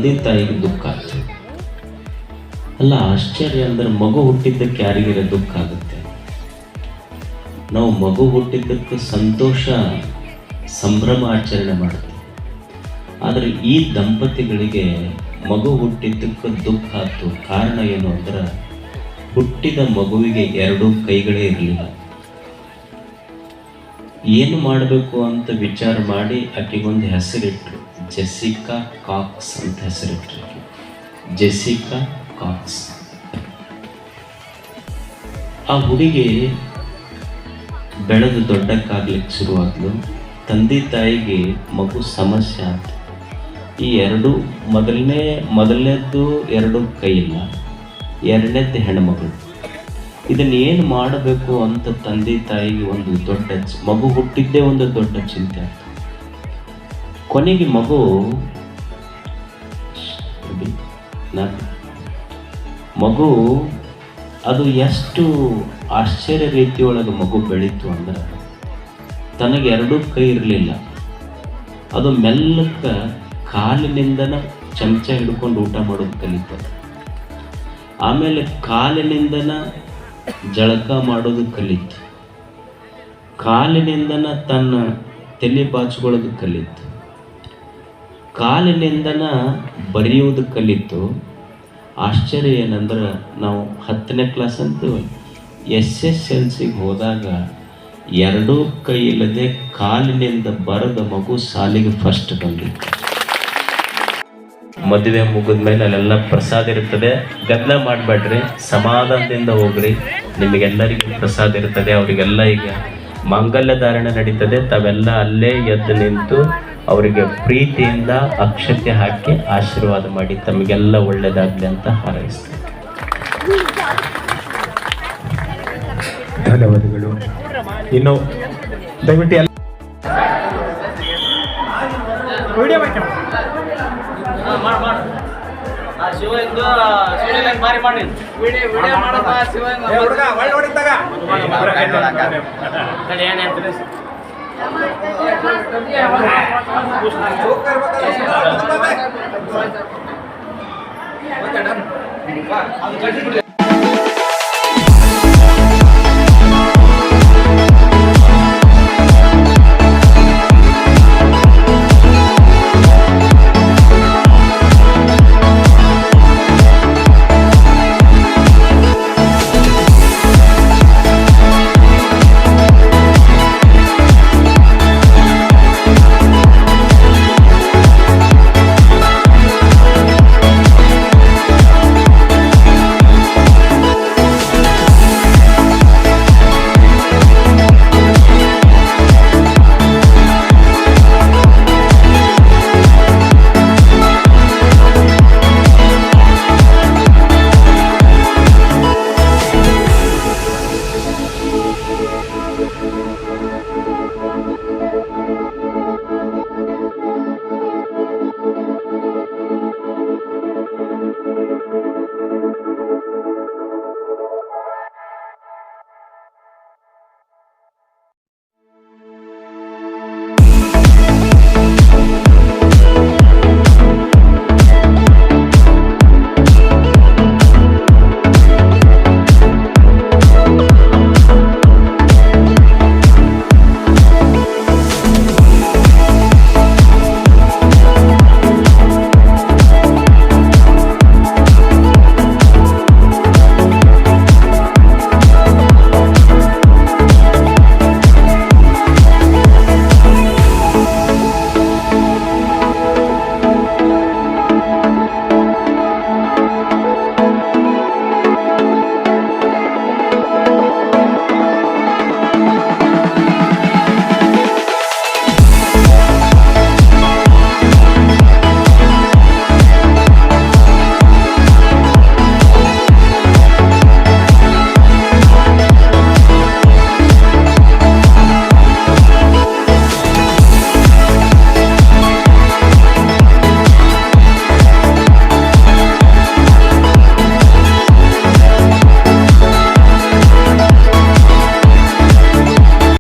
ತಂದೆ ತಾಯಿಗೆ ದುಃಖ ಆಗ್ತದೆ. ಅಲ್ಲ, ಆಶ್ಚರ್ಯ ಅಂದ್ರೆ ಮಗು ಹುಟ್ಟಿದ್ದಕ್ಕೆ ಯಾರಿಗಿರ ದುಃಖ ಆಗುತ್ತೆ. ನಾವು ಮಗು ಹುಟ್ಟಿದ್ದಕ್ಕೆ ಸಂತೋಷ ಸಂಭ್ರಮ ಆಚರಣೆ ಮಾಡ್ತೀವಿ. ಆದರೆ ಈ ದಂಪತಿಗಳಿಗೆ ಮಗು ಹುಟ್ಟಿದ್ದಕ್ಕೆ ದುಃಖ ಆಯ್ತು. ಕಾರಣ ಏನು ಅಂದ್ರೆ ಹುಟ್ಟಿದ ಮಗುವಿಗೆ ಎರಡೂ ಕೈಗಳೇ ಇರಲಿಲ್ಲ. ಏನು ಮಾಡಬೇಕು ಅಂತ ವಿಚಾರ ಮಾಡಿ ಆಕೆಗೊಂದು ಹೆಸರಿಟ್ರು, ಜೆಸಿಕಾ ಕಾಕ್ಸ್ ಅಂತ ಹೆಸರಿಟ್ರು. Jessica Cox. ಆ ಹುಡುಗಿ ಬೆಳೆದು ದೊಡ್ಡಕ್ಕಾಗ್ಲಿಕ್ಕೆ ಶುರುವಾದ್ಲು. ತಂದೆ ತಾಯಿಗೆ ಮಗು ಸಮಸ್ಯೆ ಆಯ್ತು. ಈ ಎರಡು ಮೊದಲನೇದ್ದು ಎರಡು ಕೈ ಇಲ್ಲ, ಎರಡನೇದ್ದು ಹೆಣ್ಮಗಳು. ಇದನ್ನು ಏನು ಮಾಡಬೇಕು ಅಂತ ತಂದೆ ತಾಯಿಗೆ ಒಂದು ದೊಡ್ಡ ಮಗು ಹುಟ್ಟಿದ್ದೇ ಒಂದು ದೊಡ್ಡ ಚಿಂತೆ ಆಯ್ತು. ಕೊನೆಗೆ ಮಗು ಅದು ಎಷ್ಟು ಆಶ್ಚರ್ಯ ರೀತಿಯೊಳಗೆ ಮಗು ಬೆಳೀತು ಅಂದ್ರೆ, ತನಗೆ ಎರಡೂ ಕೈ ಇರಲಿಲ್ಲ. ಅದು ಮೆಲ್ಲಕ್ಕೆ ಕಾಲಿನಿಂದನ ಚಮಚ ಹಿಡ್ಕೊಂಡು ಊಟ ಮಾಡೋದು ಕಲಿತದೆ. ಆಮೇಲೆ ಕಾಲಿನಿಂದನ ಜಳಕ ಮಾಡೋದು ಕಲಿತು. ಕಾಲಿನಿಂದನ ತನ್ನ ತಲೆ ಬಾಚ್ಕೊಳ್ಳೋದು ಕಲಿತು. ಕಾಲಿನಿಂದನ ಬರೆಯುವುದು ಕಲಿತು. ಆಶ್ಚರ್ಯ ಏನಂದ್ರೆ, ನಾವು 10ನೇ ಕ್ಲಾಸ್ ಅಂತೂ SSLCಗೆ ಹೋದಾಗ ಎರಡೂ ಕೈ ಇಲ್ಲದೆ ಕಾಲಿನಿಂದ ಬರೆದ ಮಗು ಸಾಲಿಗೆ ಫಸ್ಟ್ ಬಂದಿತ್ತು. ಮದುವೆ ಮುಗಿದ ಮೇಲೆ ಅಲ್ಲೆಲ್ಲ ಪ್ರಸಾದ ಇರ್ತದೆ, ಗದ್ದಲ ಮಾಡಬೇಡ್ರಿ, ಸಮಾಧಾನದಿಂದ ಹೋಗ್ರಿ. ನಿಮಗೆಲ್ಲರಿಗೂ ಪ್ರಸಾದ ಇರ್ತದೆ. ಅವರಿಗೆಲ್ಲ ಈಗ ಮಾಂಗಲ್ಯ ಧಾರಣೆ ನಡೀತದೆ. ತಾವೆಲ್ಲ ಅಲ್ಲೇ ಎದ್ದು ನಿಂತು ಅವರಿಗೆ ಪ್ರೀತಿಯಿಂದ ಅಕ್ಷತೆ ಹಾಕಿ ಆಶೀರ್ವಾದ ಮಾಡಿ ತಮಗೆಲ್ಲ ಒಳ್ಳೆಯದಾಗಲಿ ಅಂತ ಹಾರೈಸ್ತಾರೆ. ಧನ್ಯವಾದಗಳು. ಇನ್ನು ದಯವಿಟ್ಟು ಎಲ್ಲ ಶಿವ